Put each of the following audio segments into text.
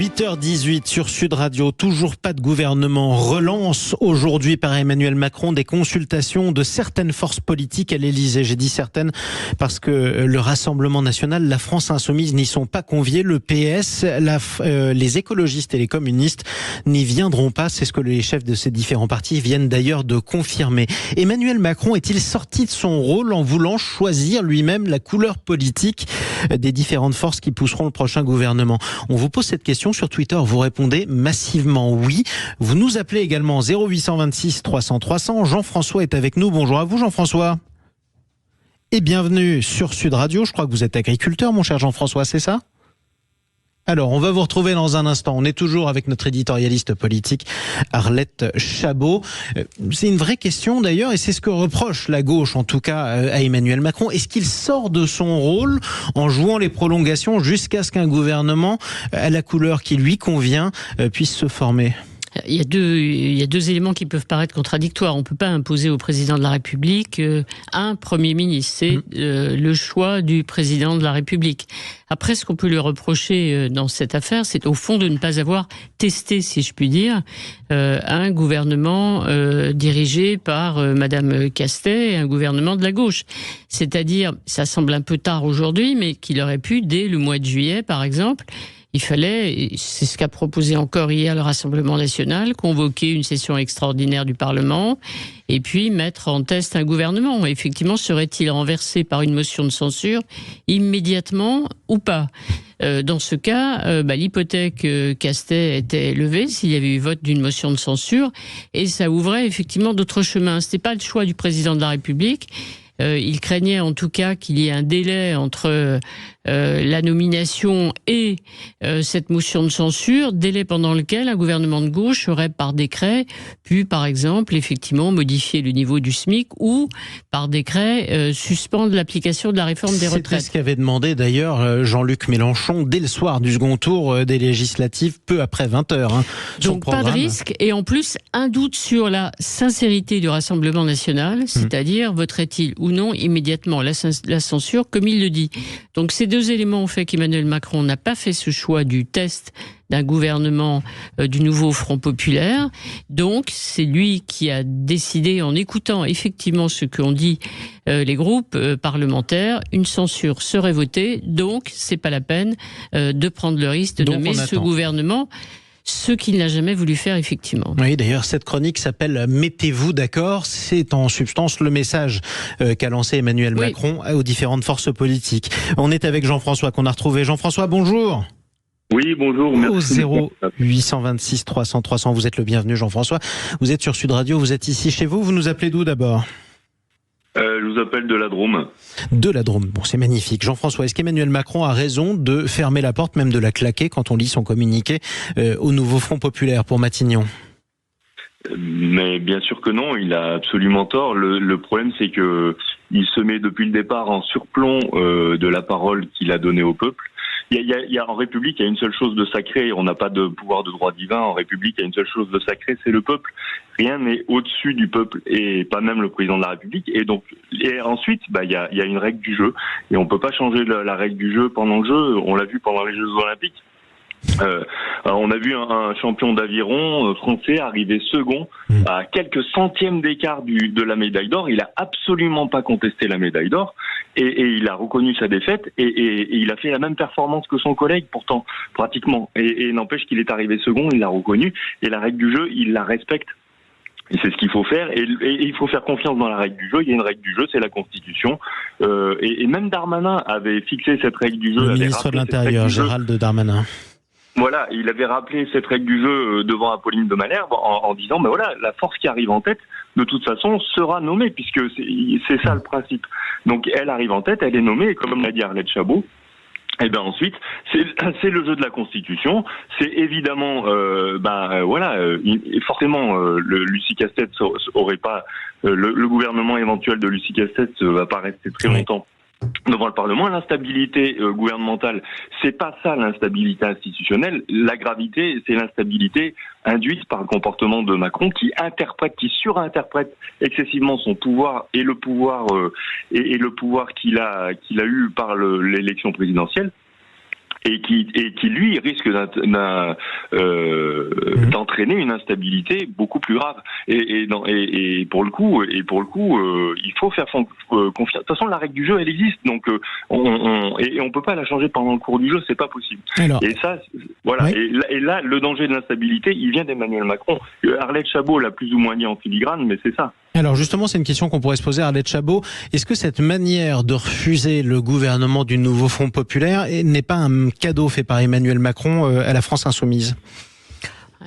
8h18 sur Sud Radio, toujours pas de gouvernement. Relance aujourd'hui par Emmanuel Macron des consultations de certaines forces politiques à l'Elysée. J'ai dit certaines parce que le Rassemblement national, la France insoumise n'y sont pas conviés. Le PS, les écologistes et les communistes n'y viendront pas. C'est ce que les chefs de ces différents partis viennent d'ailleurs de confirmer. Emmanuel Macron est-il sorti de son rôle en voulant choisir lui-même la couleur politique des différentes forces qui pousseront le prochain gouvernement? On vous pose cette question sur Twitter, vous répondez massivement oui. Vous nous appelez également 0826 300 300. Jean-François est avec nous. Bonjour à vous Jean-François. Et bienvenue sur Sud Radio. Je crois que vous êtes agriculteur mon cher Jean-François, c'est ça ? Alors, on va vous retrouver dans un instant. On est toujours avec notre éditorialiste politique, Arlette Chabot. C'est une vraie question d'ailleurs, et c'est ce que reproche la gauche, en tout cas, à Emmanuel Macron. Est-ce qu'il sort de son rôle en jouant les prolongations jusqu'à ce qu'un gouvernement à la couleur qui lui convient puisse se former ? Il y a deux éléments qui peuvent paraître contradictoires. On ne peut pas imposer au président de la République un Premier ministre. C'est le choix du président de la République. Après, ce qu'on peut lui reprocher dans cette affaire, c'est au fond de ne pas avoir testé, si je puis dire, un gouvernement dirigé par Madame Castet, un gouvernement de la gauche. C'est-à-dire, ça semble un peu tard aujourd'hui, mais qu'il aurait pu, dès le mois de juillet, par exemple, il fallait, c'est ce qu'a proposé encore hier le Rassemblement national, convoquer une session extraordinaire du Parlement et puis mettre en test un gouvernement. Effectivement, serait-il renversé par une motion de censure immédiatement ou pas ? Dans ce cas, l'hypothèque Castet était levée s'il y avait eu vote d'une motion de censure et ça ouvrait effectivement d'autres chemins. Ce n'était pas le choix du président de la République. Il craignait en tout cas qu'il y ait un délai entre la nomination et cette motion de censure, délai pendant lequel un gouvernement de gauche aurait par décret pu, par exemple, effectivement modifier le niveau du SMIC ou par décret suspendre l'application de la réforme des retraites. C'était ce qu'avait demandé d'ailleurs Jean-Luc Mélenchon dès le soir du second tour des législatives, peu après 20h. Donc pas de risque, et en plus un doute sur la sincérité du Rassemblement national, c'est-à-dire voterait-il ou non immédiatement la censure comme il le dit. Donc ces deux éléments ont fait qu'Emmanuel Macron n'a pas fait ce choix du test d'un gouvernement du nouveau Front populaire. Donc c'est lui qui a décidé, en écoutant effectivement ce qu'ont dit les groupes parlementaires, une censure serait votée, donc c'est pas la peine de prendre le risque de nommer ce gouvernement. Ce qu'il n'a jamais voulu faire, effectivement. Oui, d'ailleurs, cette chronique s'appelle « Mettez-vous d'accord ». C'est en substance le message qu'a lancé Emmanuel Macron aux différentes forces politiques. On est avec Jean-François qu'on a retrouvé. Jean-François, bonjour. Oui, bonjour. Merci. Au 0826 300 300, vous êtes le bienvenu, Jean-François. Vous êtes sur Sud Radio, vous êtes ici chez vous. Vous nous appelez d'où d'abord ? Je vous appelle de la Drôme. De la Drôme, bon c'est magnifique. Jean-François, est-ce qu'Emmanuel Macron a raison de fermer la porte, même de la claquer quand on lit son communiqué au nouveau Front populaire pour Matignon ? Mais bien sûr que non, il a absolument tort. Le problème c'est que il se met depuis le départ en surplomb de la parole qu'il a donnée au peuple. En République, il y a une seule chose de sacré. On n'a pas de pouvoir de droit divin. En République, il y a une seule chose de sacré, c'est le peuple. Rien n'est au-dessus du peuple, et pas même le président de la République. Et ensuite, il y a une règle du jeu. Et on peut pas changer la règle du jeu pendant le jeu. On l'a vu pendant les Jeux Olympiques. On a vu un champion d'aviron français arriver second à quelques centièmes d'écart de la médaille d'or. Il a absolument pas contesté la médaille d'or et il a reconnu sa défaite et il a fait la même performance que son collègue pourtant pratiquement. Et n'empêche qu'il est arrivé second, il l'a reconnu et la règle du jeu, il la respecte. Et c'est ce qu'il faut faire, et il faut faire confiance dans la règle du jeu. Il y a une règle du jeu, c'est la Constitution. Et même Darmanin avait fixé cette règle du jeu. Le ministre de l'Intérieur, Gérald Darmanin. Voilà, il avait rappelé cette règle du jeu devant Apolline de Malherbe en disant, la force qui arrive en tête, de toute façon, sera nommée, puisque c'est ça le principe. Donc elle arrive en tête, elle est nommée, et comme l'a dit Arlette Chabot, et bien ensuite, c'est le jeu de la Constitution. C'est évidemment, forcément, Lucie Castet aurait pas, le gouvernement éventuel de Lucie Castet va pas rester très longtemps devant le Parlement. L'instabilité gouvernementale, c'est pas ça l'instabilité institutionnelle. La gravité, c'est l'instabilité induite par le comportement de Macron qui surinterprète excessivement son pouvoir et le pouvoir qu'il a eu par l'élection présidentielle. et qui lui risque d'entraîner une instabilité beaucoup plus grave. Et pour le coup, il faut faire confiance. De toute façon, la règle du jeu, elle existe, donc on peut pas la changer pendant le cours du jeu, c'est pas possible. Alors, et ça, voilà. Oui. Et là, le danger de l'instabilité, il vient d'Emmanuel Macron. Arlette Chabot l'a plus ou moins dit en filigrane, mais c'est ça. Alors justement, c'est une question qu'on pourrait se poser à Arlette Chabot. Est-ce que cette manière de refuser le gouvernement du nouveau Front populaire n'est pas un cadeau fait par Emmanuel Macron à la France insoumise ?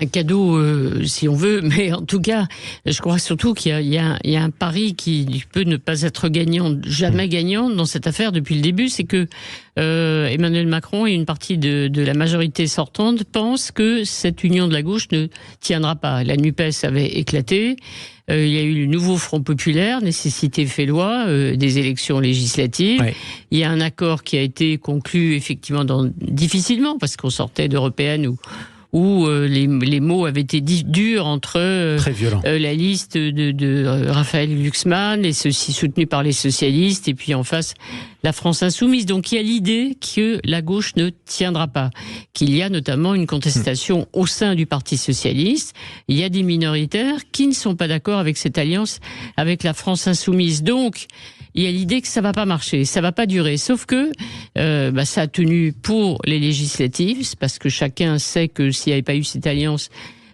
Un cadeau, si on veut, mais en tout cas, je crois surtout qu'il y a un pari qui peut ne pas être gagnant, jamais gagnant dans cette affaire depuis le début, c'est que Emmanuel Macron et une partie de la majorité sortante pensent que cette union de la gauche ne tiendra pas. La NUPES avait éclaté, il y a eu le nouveau Front populaire, nécessité fait loi, des élections législatives. Ouais. Il y a un accord qui a été conclu effectivement difficilement, parce qu'on sortait d'européennes où les mots avaient été durs entre la liste de Raphaël Glucksmann, et ceux-ci soutenus par les socialistes, et puis en face la France insoumise. Donc il y a l'idée que la gauche ne tiendra pas, qu'il y a notamment une contestation au sein du Parti socialiste. Il y a des minoritaires qui ne sont pas d'accord avec cette alliance avec la France insoumise. Donc il y a l'idée que ça va pas marcher, ça va pas durer. Sauf que ça a tenu pour les législatives, parce que chacun sait que s'il n'y avait pas eu cette alliance,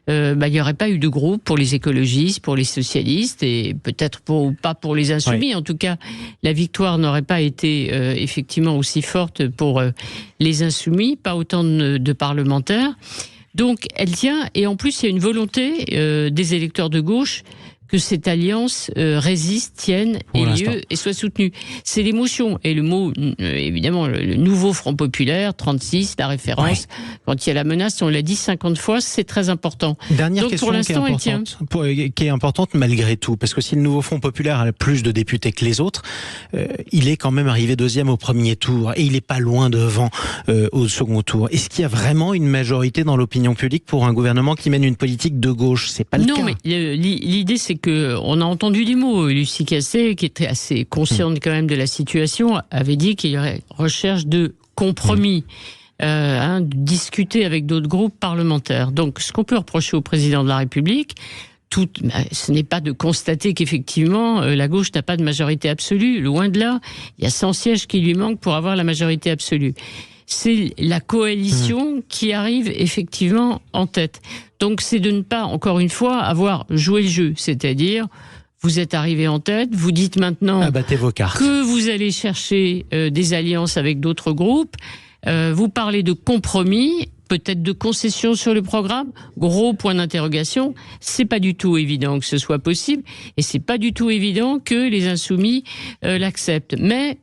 il n'y aurait pas eu de groupe pour les écologistes, pour les socialistes, et peut-être pas pour les insoumis. Oui. En tout cas, la victoire n'aurait pas été effectivement aussi forte pour les insoumis, pas autant de parlementaires. Donc elle tient, et en plus il y a une volonté des électeurs de gauche que cette alliance résiste, tienne, ait lieu et soit soutenue. C'est l'émotion. Et le mot, évidemment, le nouveau Front populaire, 36, la référence, quand il y a la menace, on l'a dit 50 fois, c'est très important. Dernière Donc, question pour l'instant, elle tient. Qui est importante malgré tout, parce que si le nouveau Front populaire a plus de députés que les autres, il est quand même arrivé deuxième au premier tour, et il n'est pas loin devant au second tour. Est-ce qu'il y a vraiment une majorité dans l'opinion publique pour un gouvernement qui mène une politique de gauche ? C'est pas le cas. Non, mais l'idée, c'est qu'on a entendu des mots. Lucie Casset, qui était assez consciente quand même de la situation, avait dit qu'il y aurait recherche de compromis, de discuter avec d'autres groupes parlementaires. Donc, ce qu'on peut reprocher au président de la République, ce n'est pas de constater qu'effectivement, la gauche n'a pas de majorité absolue. Loin de là, il y a 100 sièges qui lui manquent pour avoir la majorité absolue. C'est la coalition qui arrive effectivement en tête. Donc c'est de ne pas, encore une fois, avoir joué le jeu. C'est-à-dire, vous êtes arrivé en tête, vous dites maintenant que vous allez chercher des alliances avec d'autres groupes, vous parlez de compromis, peut-être de concessions sur le programme, gros point d'interrogation. C'est pas du tout évident que ce soit possible, et c'est pas du tout évident que les insoumis l'acceptent. Mais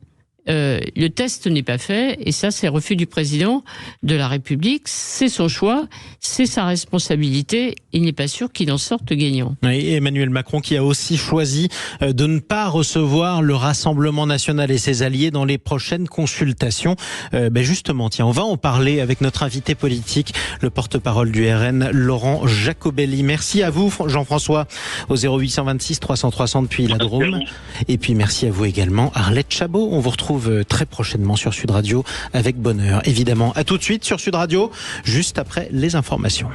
le test n'est pas fait, et ça, c'est refus du président de la République. C'est son choix, c'est sa responsabilité. Il n'est pas sûr qu'il en sorte gagnant. Oui, et Emmanuel Macron qui a aussi choisi de ne pas recevoir le Rassemblement national et ses alliés dans les prochaines consultations. Justement, tiens, on va en parler avec notre invité politique, le porte-parole du RN, Laurent Jacobelli. Merci à vous, Jean-François, au 0826 330 depuis la Drôme. Et puis merci à vous également, Arlette Chabot. On vous retrouve très prochainement sur Sud Radio avec bonheur, évidemment. À tout de suite sur Sud Radio, juste après les informations.